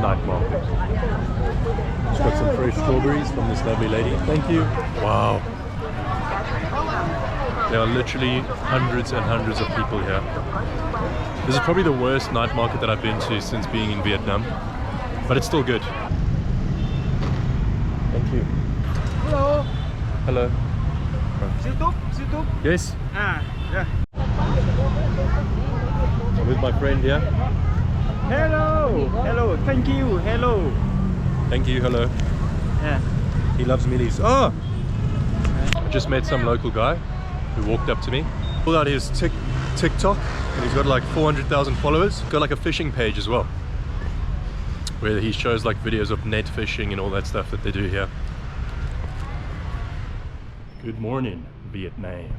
night market. Just got some fresh strawberries from this lovely lady. Thank you. Wow. There are literally hundreds and hundreds of people here. This is probably the worst night market that I've been to since being in Vietnam, but it's still good. Thank you. Hello. Hello. YouTube. Yes. Yeah. I'm with my friend here. Hello. Thank you. Hello. Thank you. Hello. Yeah. He loves minis. Oh! I just met some local guy who walked up to me. Pulled out his TikTok, and he's got like 400,000 followers. Got like a fishing page as well, where he shows like videos of net fishing and all that stuff that they do here. Good morning, Vietnam.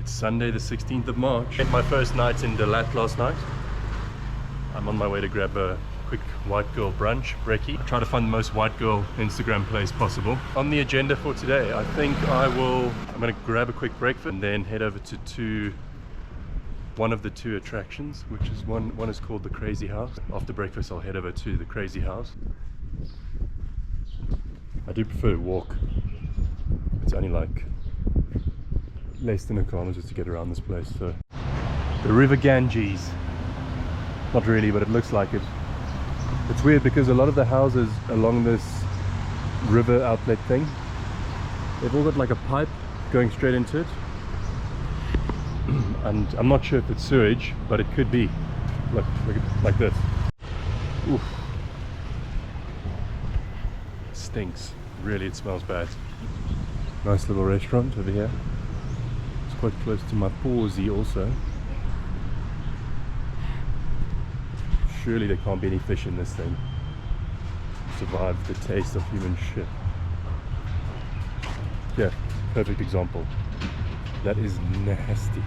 It's Sunday the 16th of March. Spent my first night in LAT last night. I'm on my way to grab a quick white girl brunch, brekkie. Try to find the most white girl Instagram place possible. On the agenda for today, I think I'm gonna grab a quick breakfast and then head over to one of the two attractions, which is one is called the Crazy House. After breakfast, I'll head over to the Crazy House. I do prefer to walk. It's only like less than a kilometer to get around this place. So the River Ganges. Not really, but it looks like it. It's weird because a lot of the houses along this river outlet thing, they've all got like a pipe going straight into it. And I'm not sure if it's sewage, but it could be. Look like this. Oof. It stinks. Really, it smells bad. Nice little restaurant over here. It's quite close to my pawsy also. Surely there can't be any fish in this thing. Survive the taste of human shit. Yeah, perfect example. That is nasty.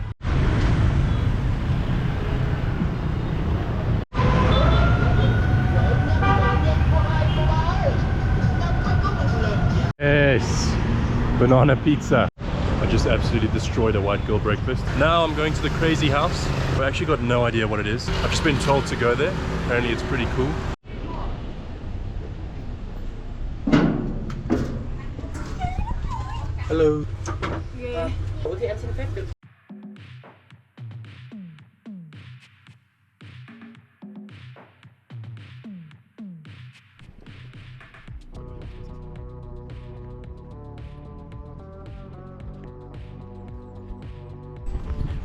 Yes, banana pizza. I just absolutely destroyed a white girl breakfast. Now I'm going to the Crazy House. I've actually got no idea what it is. I've just been told to go there. Apparently it's pretty cool. Hello. Yeah.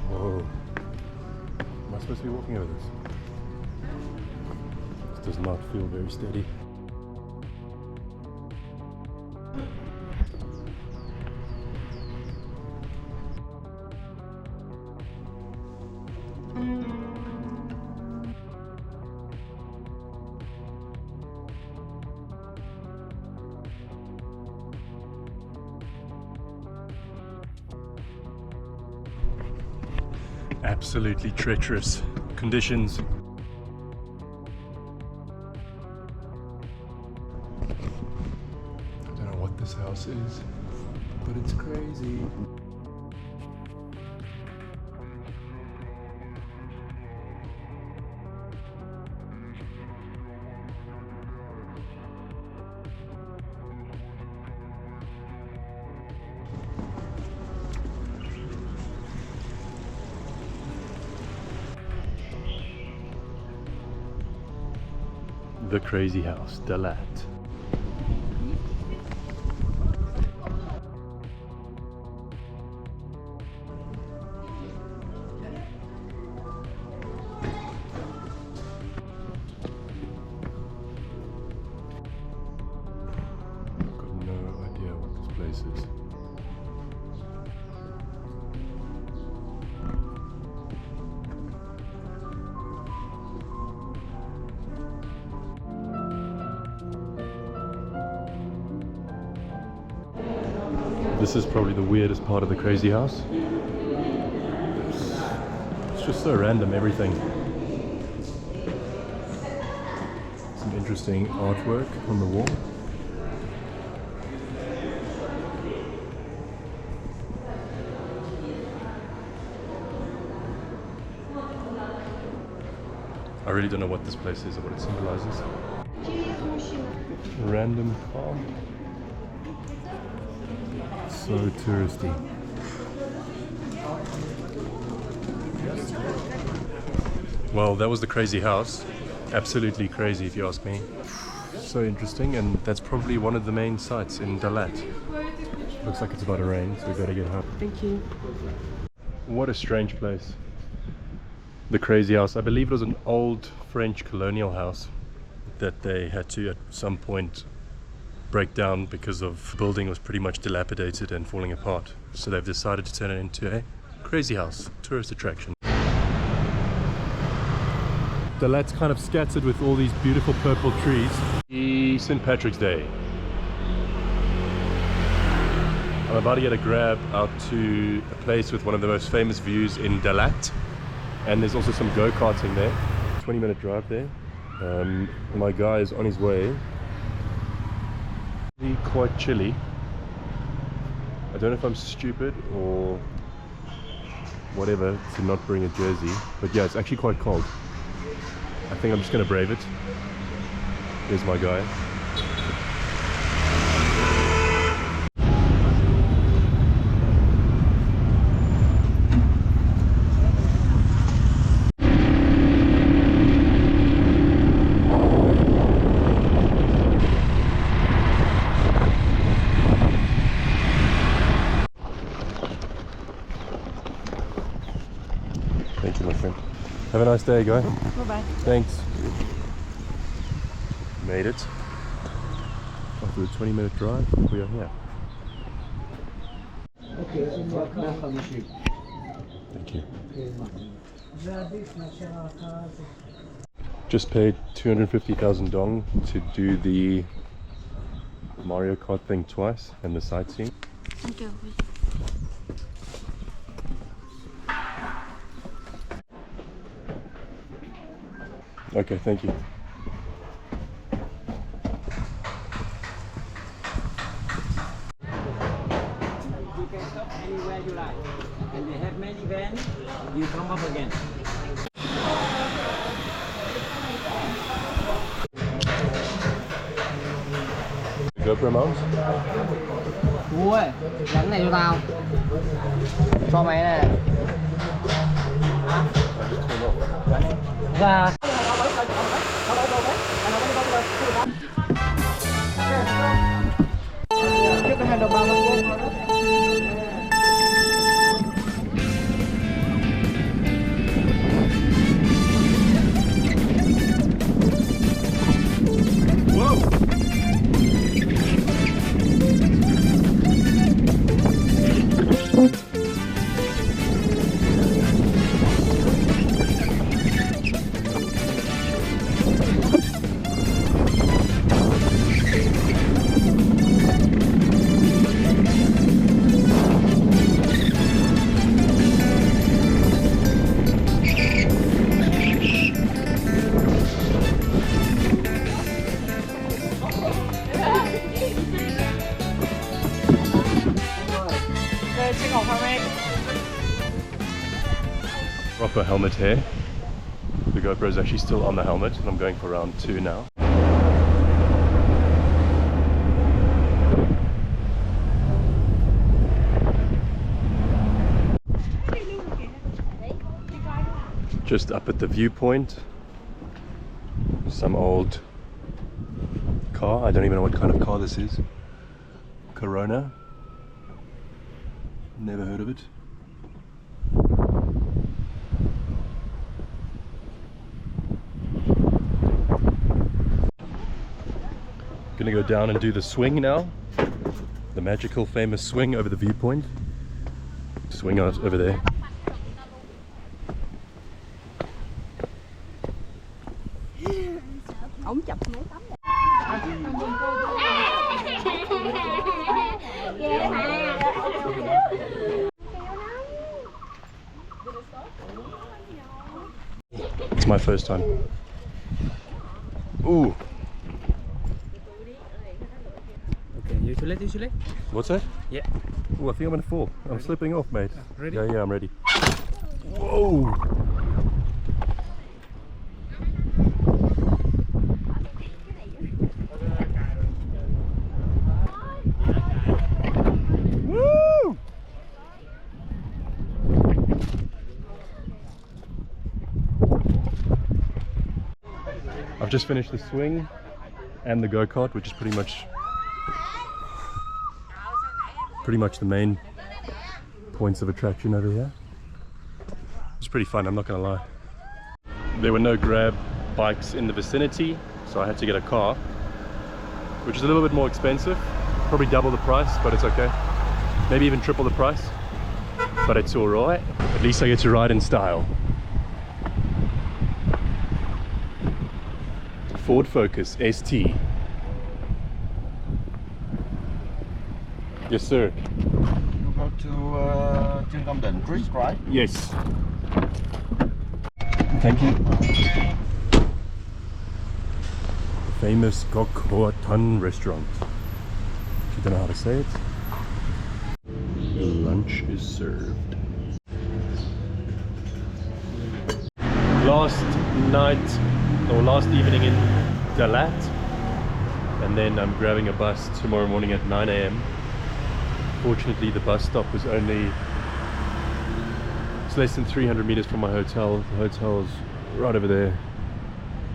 Whoa. Am I supposed to be walking over this? This does not feel very steady. Absolutely treacherous conditions. I don't know what this house is, but it's crazy. The Crazy House, the LAT. I've got no idea what this place is. This is probably the weirdest part of the Crazy House. It's just so random, everything. Some interesting artwork on the wall. I really don't know what this place is or what it symbolizes. Random car. So touristy. Well, that was the crazy house. Absolutely crazy if you ask me. So interesting, and that's probably one of the main sites in LAT. Looks like it's about to rain, so we better get home. Thank you. What a strange place. The crazy house. I believe it was an old French colonial house that they had to at some point break down because of the building was pretty much dilapidated and falling apart. So they've decided to turn it into a crazy house, tourist attraction. The LAT's kind of scattered with all these beautiful purple trees. St. Patrick's Day. I'm about to get a grab out to a place with one of the most famous views in LAT. And there's also some go-karting there. 20-minute drive there. My guy is on his way. Quite chilly. I don't know if I'm stupid or whatever to not bring a jersey, but yeah, it's actually quite cold. I think I'm just gonna brave it. Here's my guy. Thank you, my friend. Have a nice day, guy. Bye-bye. Thanks. Made it. After a 20-minute drive, we are here. Thank you. Just paid 250,000 dong to do the Mario Kart thing twice and the sightseeing. Okay, thank you. You can stop anywhere you like. And they have many vans, you come up again. GoPro mount? Mua ơi, gắn này cho tao. Cho mày này. Ra. Trước cái handle bar Proper helmet here. The GoPro is actually still on the helmet, and I'm going for round 2 now. Just up at the viewpoint, some old car. I don't even know what kind of car this is. Corona. Never heard of it. Gonna go down and do the swing now. The magical famous swing over the viewpoint. Swing out over there. Ổng chụp mấy tấm này. It's my first time. Ooh. Okay, you should let. What's that? Yeah. Ooh, I think I'm gonna fall. I'm slipping off, mate. Ready? Yeah, I'm ready. Whoa! I've just finished the swing and the go-kart, which is pretty much the main points of attraction over here. It's pretty fun, I'm not gonna lie. There were no grab bikes in the vicinity, so I had to get a car, which is a little bit more expensive, probably double the price, but it's okay. Maybe even triple the price, but it's all right. At least I get to ride in style. Ford Focus ST. Yes, sir. You go to Camden Creek, right? Yes. Thank you. Famous Go-Karting restaurant. If you don't know how to say it. Lunch is served. Last evening in LAT, and then I'm grabbing a bus tomorrow morning at 9 AM. Fortunately, the bus stop was it's less than 300 meters from my hotel. The hotel's right over there,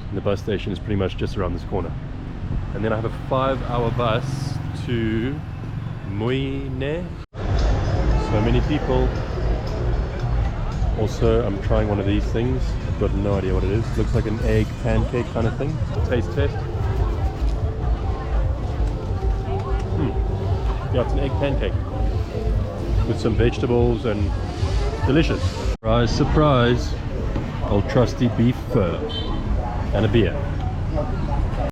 and the bus station is pretty much just around this corner. And then I have a 5-hour bus to Moine. So many people. Also, I'm trying one of these things. I've got no idea what it is. Looks like an egg pancake kind of thing. Taste test. Yeah, it's an egg pancake with some vegetables and delicious. Surprise, surprise. Old trusty beef pho and a beer.